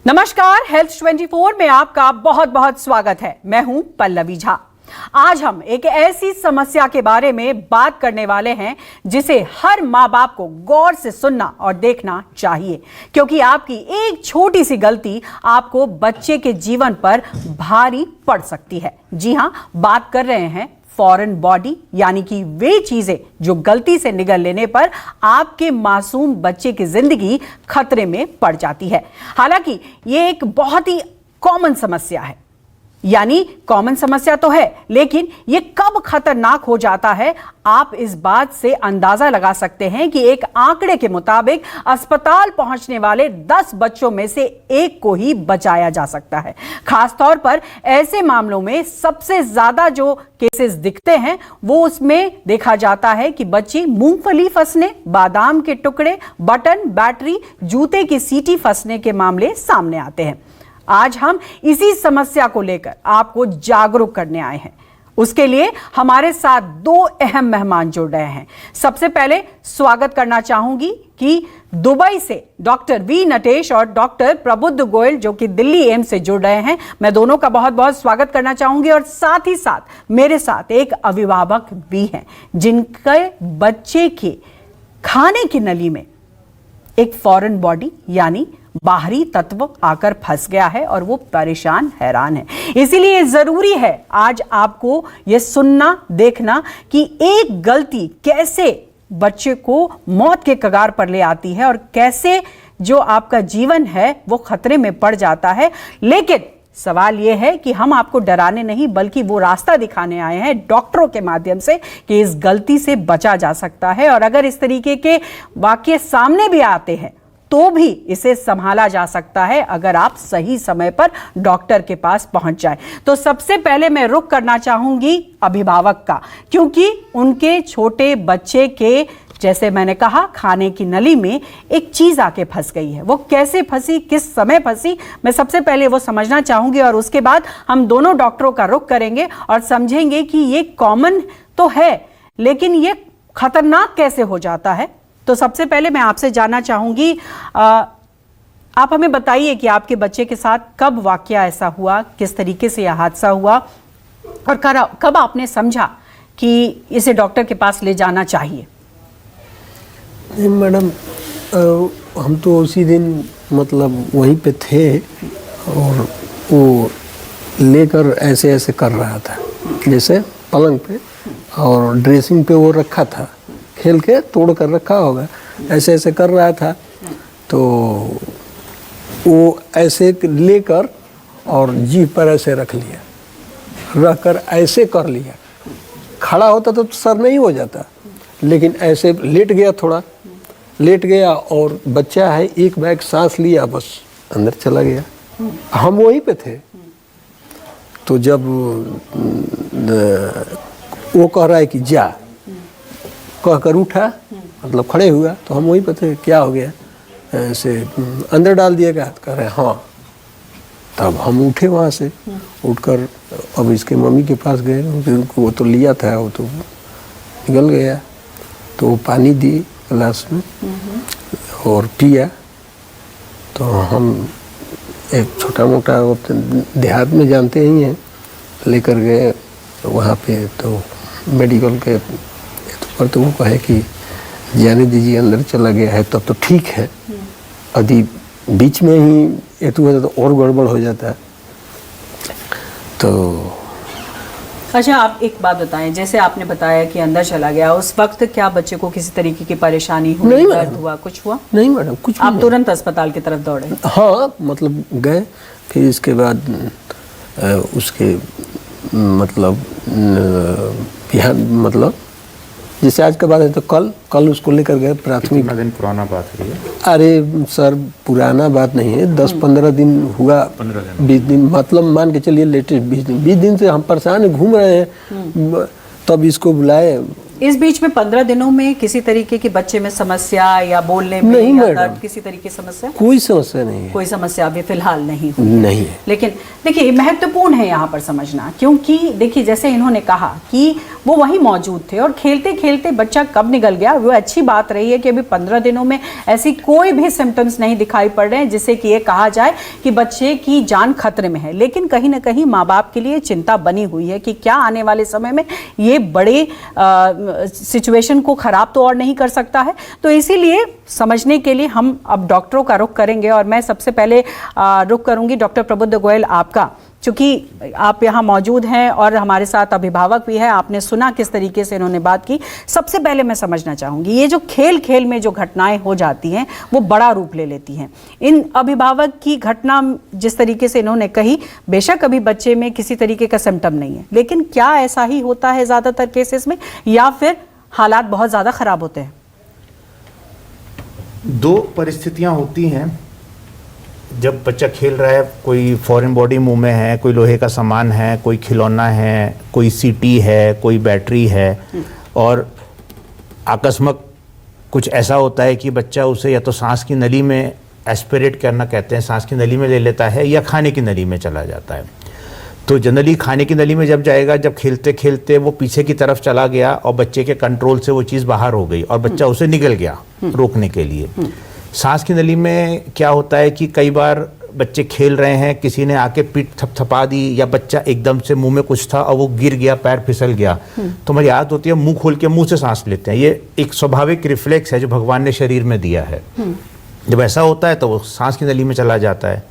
नमस्कार, हेल्थ 24 में आपका बहुत बहुत स्वागत है। मैं हूं पल्लवी झा। आज हम एक ऐसी समस्या के बारे में बात करने वाले हैं जिसे हर माँ बाप को गौर से सुनना और देखना चाहिए, क्योंकि आपकी एक छोटी सी गलती आपको बच्चे के जीवन पर भारी पड़ सकती है। जी हां, बात कर रहे हैं फॉरेन बॉडी, यानी कि वे चीजें जो गलती से निगल लेने पर आपके मासूम बच्चे की जिंदगी खतरे में पड़ जाती है। हालांकि ये एक बहुत ही कॉमन समस्या है, यानी कॉमन समस्या तो है, लेकिन ये कब खतरनाक हो जाता है आप इस बात से अंदाजा लगा सकते हैं कि एक आंकड़े के मुताबिक अस्पताल पहुंचने वाले 10 बच्चों में से एक को ही बचाया जा सकता है। खासतौर पर ऐसे मामलों में सबसे ज्यादा जो केसेस दिखते हैं वो उसमें देखा जाता है कि बच्चे मूंगफली फंसने, बादाम के टुकड़े, बटन, बैटरी, जूते की सीटी फंसने के मामले सामने आते हैं। आज हम इसी समस्या को लेकर आपको जागरूक करने आए हैं। उसके लिए हमारे साथ 2 अहम मेहमान जुड़ रहे हैं। सबसे पहले स्वागत करना चाहूंगी कि दुबई से डॉक्टर वी नटेश और डॉक्टर प्रबुद्ध गोयल, जो कि दिल्ली एम्स से जुड़ रहे हैं। मैं दोनों का बहुत बहुत स्वागत करना चाहूंगी। और साथ ही साथ मेरे साथ एक अभिभावक भी हैं जिनके बच्चे के खाने की नली में एक फॉरेन बॉडी यानी बाहरी तत्व आकर फंस गया है और वो परेशान हैरान है। इसीलिए जरूरी है आज आपको ये सुनना, देखना कि एक गलती कैसे बच्चे को मौत के कगार पर ले आती है और कैसे जो आपका जीवन है वो खतरे में पड़ जाता है। लेकिन सवाल यह है कि हम आपको डराने नहीं बल्कि वो रास्ता दिखाने आए हैं डॉक्टरों के माध्यम से कि इस गलती से बचा जा सकता है, और अगर इस तरीके के वाकये सामने भी आते हैं तो भी इसे संभाला जा सकता है अगर आप सही समय पर डॉक्टर के पास पहुंच जाए। तो सबसे पहले मैं रुख करना चाहूंगी अभिभावक का, क्योंकि उनके छोटे बच्चे के, जैसे मैंने कहा, खाने की नली में एक चीज आके फंस गई है। वो कैसे फंसी, किस समय फंसी, मैं सबसे पहले वो समझना चाहूंगी और उसके बाद हम दोनों डॉक्टरों का रुख करेंगे और समझेंगे कि ये कॉमन तो है लेकिन ये खतरनाक कैसे हो जाता है। तो सबसे पहले मैं आपसे जानना चाहूंगी, आप हमें बताइए कि आपके बच्चे के साथ कब वाकया ऐसा हुआ, किस तरीके से यह हादसा हुआ और कब आपने समझा कि इसे डॉक्टर के पास ले जाना चाहिए। मैडम, हम तो उसी दिन मतलब वहीं पे थे और वो लेकर ऐसे ऐसे कर रहा था, जैसे पलंग पे और ड्रेसिंग पे वो रखा था, खेल के तोड़ कर रखा होगा, ऐसे ऐसे कर रहा था। तो वो ऐसे लेकर और जीभ पर ऐसे रख लिया, रख कर ऐसे कर लिया। खड़ा होता तो सर नहीं हो जाता, लेकिन ऐसे लेट गया, थोड़ा लेट गया और बच्चा है, एक बैग सांस लिया, बस अंदर चला गया। हम वहीं पे थे। तो जब वो कह रहा है कि जा, कहकर उठा, मतलब खड़े हुआ, तो हम वहीं पे थे। क्या हो गया, ऐसे अंदर डाल दिएगा, कह रहे हाँ। तब हम उठे वहाँ से, उठकर अब इसके मम्मी के पास गए, उनको वो तो लिया था, वो तो निकल गया। तो वो पानी दी गिलास में और पिया। तो हम एक छोटा मोटा देहात में जानते ही हैं, लेकर गए वहाँ पे। तो मेडिकल के पर तो वो कहे कि जाने दीजिए, अंदर चला गया है, तब तो ठीक है। यदि बीच में ही एतु है तो और गड़बड़ हो जाता है। तो अच्छा, आप एक बात बताएं, जैसे आपने बताया कि अंदर चला गया, उस वक्त क्या बच्चे को किसी तरीके की परेशानी हुई, नहीं दर्द हुआ, कुछ हुआ? नहीं मैडम, कुछ आप तुरंत अस्पताल की तरफ दौड़े? हाँ, मतलब गए। फिर इसके बाद उसके मतलब मतलब जैसे आज का बात है तो कल उसको लेकर गए प्राथमिक। कितना दिन पुराना बात है ये? अरे सर, पुराना बात नहीं है, 10-15 दिन हुआ, 20 दिन, मतलब मान के चलिए लेटेस्ट 20 दिन से हम परेशान घूम रहे हैं। तब इसको बुलाए। इस बीच में 15 दिनों में किसी तरीके की बच्चे में समस्या या बोलने में नहीं या मैडम, दर्द, किसी तरीके की समस्या? कोई समस्या नहीं है। कोई समस्या अभी फिलहाल नहीं हुई नहीं है। लेकिन देखिए, महत्वपूर्ण है यहाँ पर समझना, क्योंकि देखिए जैसे इन्होंने कहा कि वो वहीं मौजूद थे और खेलते खेलते बच्चा कब निकल गया। वो अच्छी बात रही है कि अभी 15 दिनों में ऐसी कोई भी सिम्टम्स नहीं दिखाई पड़ रहे हैं जिससे कि ये कहा जाए कि बच्चे की जान खतरे में है। लेकिन कहीं ना कहीं माँ बाप के लिए चिंता बनी हुई है कि क्या आने वाले समय में ये बड़े सिचुएशन को खराब तो और नहीं कर सकता है। तो इसीलिए समझने के लिए हम अब डॉक्टरों का रुख करेंगे और मैं सबसे पहले रुख करूंगी डॉक्टर प्रबुद्ध गोयल आपका, क्योंकि आप यहाँ मौजूद हैं और हमारे साथ अभिभावक भी है। आपने सुना किस तरीके से इन्होंने बात की। सबसे पहले मैं समझना चाहूँगी, ये जो खेल खेल में जो घटनाएं हो जाती हैं वो बड़ा रूप ले लेती हैं। इन अभिभावक की घटना जिस तरीके से इन्होंने कही, बेशक अभी बच्चे में किसी तरीके का सिम्टम नहीं है, लेकिन क्या ऐसा ही होता है ज़्यादातर केसेस में या फिर हालात बहुत ज़्यादा ख़राब होते हैं? दो परिस्थितियाँ होती हैं। जब बच्चा खेल रहा है, कोई फॉरेन बॉडी मुंह में है, कोई लोहे का सामान है, कोई खिलौना है, कोई सीटी है, कोई बैटरी है, और अकस्मात कुछ ऐसा होता है कि बच्चा उसे या तो सांस की नली में एस्पिरेट करना कहते हैं, सांस की नली में ले लेता है, या खाने की नली में चला जाता है। तो जनरली खाने की नली में जब जाएगा, जब खेलते खेलते वो पीछे की तरफ चला गया और बच्चे के कंट्रोल से वो चीज़ बाहर हो गई और बच्चा उसे निगल गया रोकने के लिए। सांस की नली में क्या होता है कि कई बार बच्चे खेल रहे हैं, किसी ने आके पीठ थपथपा दी, या बच्चा एकदम से मुंह में कुछ था और वो गिर गया, पैर फिसल गया, तो हमारी आदत होती है मुंह खोल के मुंह से सांस लेते हैं। ये एक स्वाभाविक रिफ्लेक्स है जो भगवान ने शरीर में दिया है। जब ऐसा होता है तो वो सांस की नली में चला जाता है।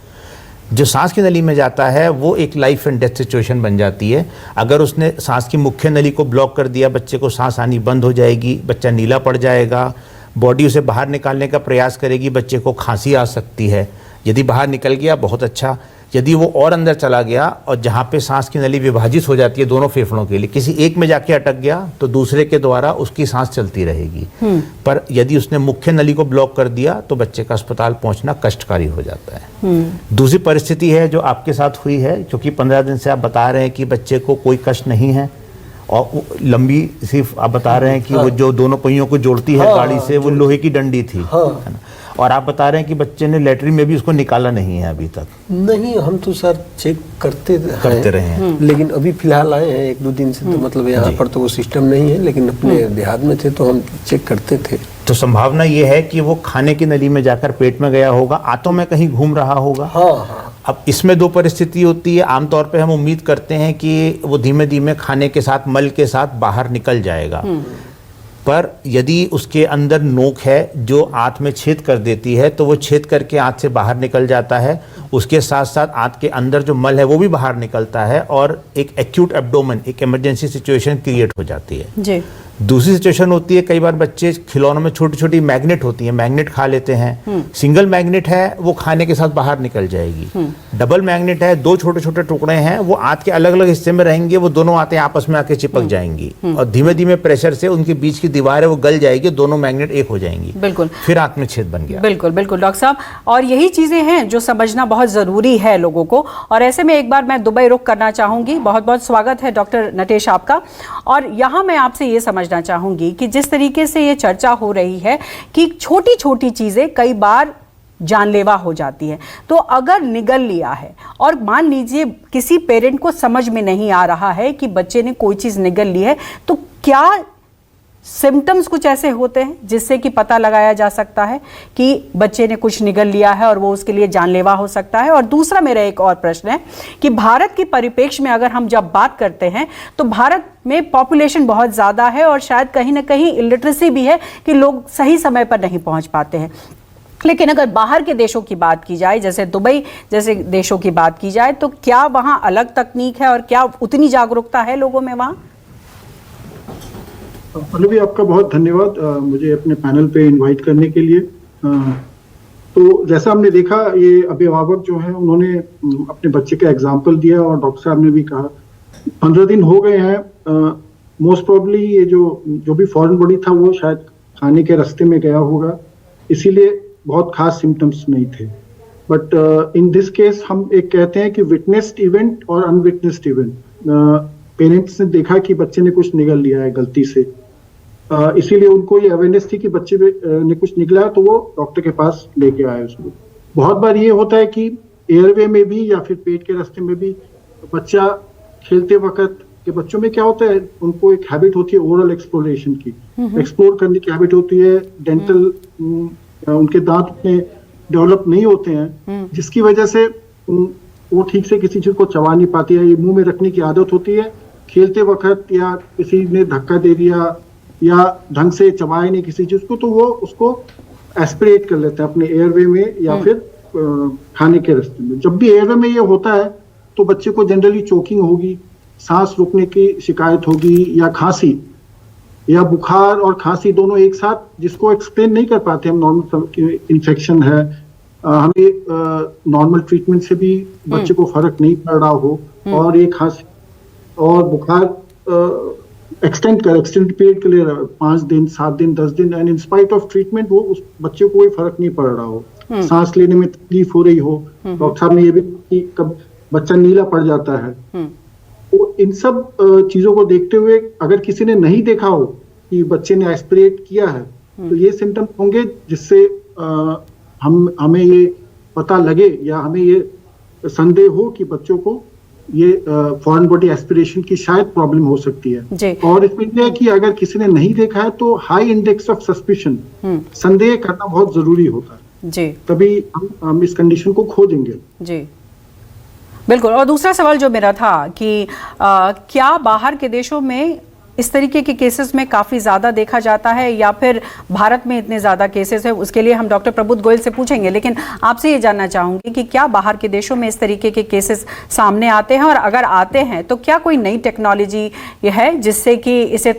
जो सांस की नली में जाता है वो एक लाइफ एंड डेथ सिचुएशन बन जाती है। अगर उसने सांस की मुख्य नली को ब्लॉक कर दिया, बच्चे को सांस आनी बंद हो जाएगी, बच्चा नीला पड़ जाएगा, बॉडी उसे बाहर निकालने का प्रयास करेगी, बच्चे को खांसी आ सकती है। यदि बाहर निकल गया बहुत अच्छा, यदि वो और अंदर चला गया और जहाँ पे सांस की नली विभाजित हो जाती है दोनों फेफड़ों के लिए, किसी एक में जाके अटक गया तो दूसरे के द्वारा उसकी सांस चलती रहेगी। पर यदि उसने मुख्य नली को ब्लॉक कर दिया तो बच्चे का अस्पताल पहुंचना कष्टकारी हो जाता है। दूसरी परिस्थिति है जो आपके साथ हुई है, क्योंकि 15 दिन से आप बता रहे हैं कि बच्चे को कोई कष्ट नहीं है और लंबी, सिर्फ आप बता रहे हैं कि वो जो दोनों पहियों को जोड़ती है गाड़ी से, वो लोहे की डंडी थी, है ना? और आप बता रहे हैं कि बच्चे ने लेटरिन में भी उसको निकाला नहीं है अभी तक। नहीं, हम तो सर चेक करते रहे हैं, लेकिन अभी फिलहाल आए हैं 1-2 दिन से, तो मतलब यहाँ पर तो वो सिस्टम नहीं है, लेकिन अपने देहात में थे तो हम चेक करते थे। तो संभावना ये है कि वो खाने की नली में जाकर पेट में गया होगा, आंतों में कहीं घूम रहा होगा। अब इसमें दो परिस्थिति होती है। आमतौर पे हम उम्मीद करते हैं कि वो धीमे धीमे खाने के साथ, मल के साथ बाहर निकल जाएगा, पर यदि उसके अंदर नोक है जो आंत में छेद कर देती है तो वो छेद करके आंत से बाहर निकल जाता है। उसके साथ साथ आंत के अंदर जो मल है वो भी बाहर निकलता है और एक एक्यूट एब्डोमेन, एक इमरजेंसी सिचुएशन क्रिएट हो जाती है जी। दूसरी सिचुएशन होती है, कई बार बच्चे खिलौनों में छोटी छोटी मैग्नेट होती है, मैग्नेट खा लेते हैं। सिंगल मैग्नेट है वो खाने के साथ बाहर निकल जाएगी। डबल मैग्नेट है, 2 छोटे छोटे टुकड़े हैं, वो आंत के अलग अलग हिस्से में रहेंगे, वो दोनों आंतें आपस में आके चिपक जाएंगी और धीमे धीमे प्रेशर से उनके बीच की दीवार है वो गल जाएगी, दोनों मैग्नेट एक हो जाएंगी। बिल्कुल, फिर आंत में छेद बन गया। बिल्कुल बिल्कुल डॉक्टर साहब, और यही चीजें हैं जो समझना बहुत जरूरी है लोगों को। और ऐसे में एक बार मैं दुबई रुख करना चाहूंगी। बहुत बहुत स्वागत है डॉक्टर नटेश आपका। और यहाँ मैं आपसे ये समझना चाहूंगी कि जिस तरीके से ये चर्चा हो रही है कि छोटी छोटी चीजें कई बार जानलेवा हो जाती है, तो अगर निगल लिया है और मान लीजिए किसी पेरेंट को समझ में नहीं आ रहा है कि बच्चे ने कोई चीज निगल ली है, तो क्या सिम्टम्स कुछ ऐसे होते हैं जिससे कि पता लगाया जा सकता है कि बच्चे ने कुछ निगल लिया है और वो उसके लिए जानलेवा हो सकता है? और दूसरा मेरा एक और प्रश्न है कि भारत के परिप्रेक्ष्य में अगर हम जब बात करते हैं तो भारत में पॉपुलेशन बहुत ज़्यादा है और शायद कहीं ना कहीं इलिटरेसी भी है कि लोग सही समय पर नहीं पहुंच पाते हैं। लेकिन अगर बाहर के देशों की बात की जाए, जैसे दुबई जैसे देशों की बात की जाए, तो क्या वहाँ अलग तकनीक है और क्या उतनी जागरूकता है लोगों में वहाँ? पल्लवी, आपका बहुत धन्यवाद मुझे अपने पैनल पे इनवाइट करने के लिए। तो जैसा हमने देखा, ये अभिभावक जो हैं उन्होंने अपने बच्चे का एग्जाम्पल दिया और डॉक्टर साहब ने भी कहा 15 दिन हो गए हैं। मोस्ट प्रोबेबली ये जो भी फॉरेन बॉडी था वो शायद खाने के रास्ते में गया होगा, इसीलिए बहुत खास सिम्टम्स नहीं थे। बट इन दिस केस हम एक कहते हैं कि विटनेस्ड इवेंट और अनविटनेस्ड इवेंट। पेरेंट्स ने देखा कि बच्चे ने कुछ निगल लिया है गलती से, इसीलिए उनको ये अवेयरनेस थी कि बच्चे ने कुछ निकला, तो वो डॉक्टर के पास लेके आए उसको। बहुत बार ये होता है कि एयरवे में भी या फिर पेट के रास्ते में भी बच्चा खेलते वक्त कि बच्चों में क्या होता है, उनको एक हैबिट होती है ओरल एक्सप्लोरेशन की, एक्सप्लोर करने की हैबिट होती है। डेंटल उनके दांत उतने डेवलप नहीं होते हैं, जिसकी वजह से वो ठीक से किसी चीज को चबा नहीं पाती है, ये मुंह में रखने की आदत होती है। खेलते वक्त या किसी ने धक्का दे दिया या ढंग से चबाए नहीं किसी चीज को, तो वो उसको एस्पिरेट कर लेते हैं अपने एयरवे में या फिर खाने के रास्ते में। जब भी एयरवे में ये होता है तो बच्चे को जनरली चोकिंग होगी, सांस रुकने की शिकायत होगी, या खांसी या बुखार और खांसी दोनों एक साथ, जिसको एक्सप्लेन नहीं कर पाते हम नॉर्मल इन्फेक्शन है। हमें नॉर्मल ट्रीटमेंट से भी बच्चे को फर्क नहीं पड़ रहा हो और ये खांसी और बुखार एक्सटेंड पीरियड के लिए 5 दिन 7 दिन 10 दिन, and in spite of treatment वो उस बच्चे को कोई फर्क नहीं पड़ रहा हो, सांस लेने में तकलीफ हो रही हो। डॉक्टर साहब ने ये भी कि कब बच्चा नीला पड़ जाता है। तो इन सब चीजों को देखते हुए अगर किसी ने नहीं देखा हो कि बच्चे ने एस्पिरेट किया है, तो ये सिम्टम होंगे जिससे हमें ये पता लगे या हमें ये संदेह हो कि बच्चों को ये फॉरेन बॉडी एस्पिरेशन की शायद प्रॉब्लम हो सकती है। और इसमें यह है कि अगर किसी ने नहीं देखा है तो हाई इंडेक्स ऑफ सस्पिशन, संदेह करना बहुत जरूरी होता है जी, तभी हम इस कंडीशन को खोजेंगे जी। बिल्कुल। और दूसरा सवाल जो मेरा था कि क्या बाहर के देशों में इस तरीके के केसेस में काफ़ी ज़्यादा देखा जाता है या फिर भारत में इतने ज़्यादा केसेस है? उसके लिए हम डॉक्टर प्रबुद्ध गोयल से पूछेंगे, लेकिन आपसे ये जानना चाहूँगी कि क्या बाहर के देशों में इस तरीके के केसेस सामने आते हैं, और अगर आते हैं तो क्या कोई नई टेक्नोलॉजी है जिससे कि इसे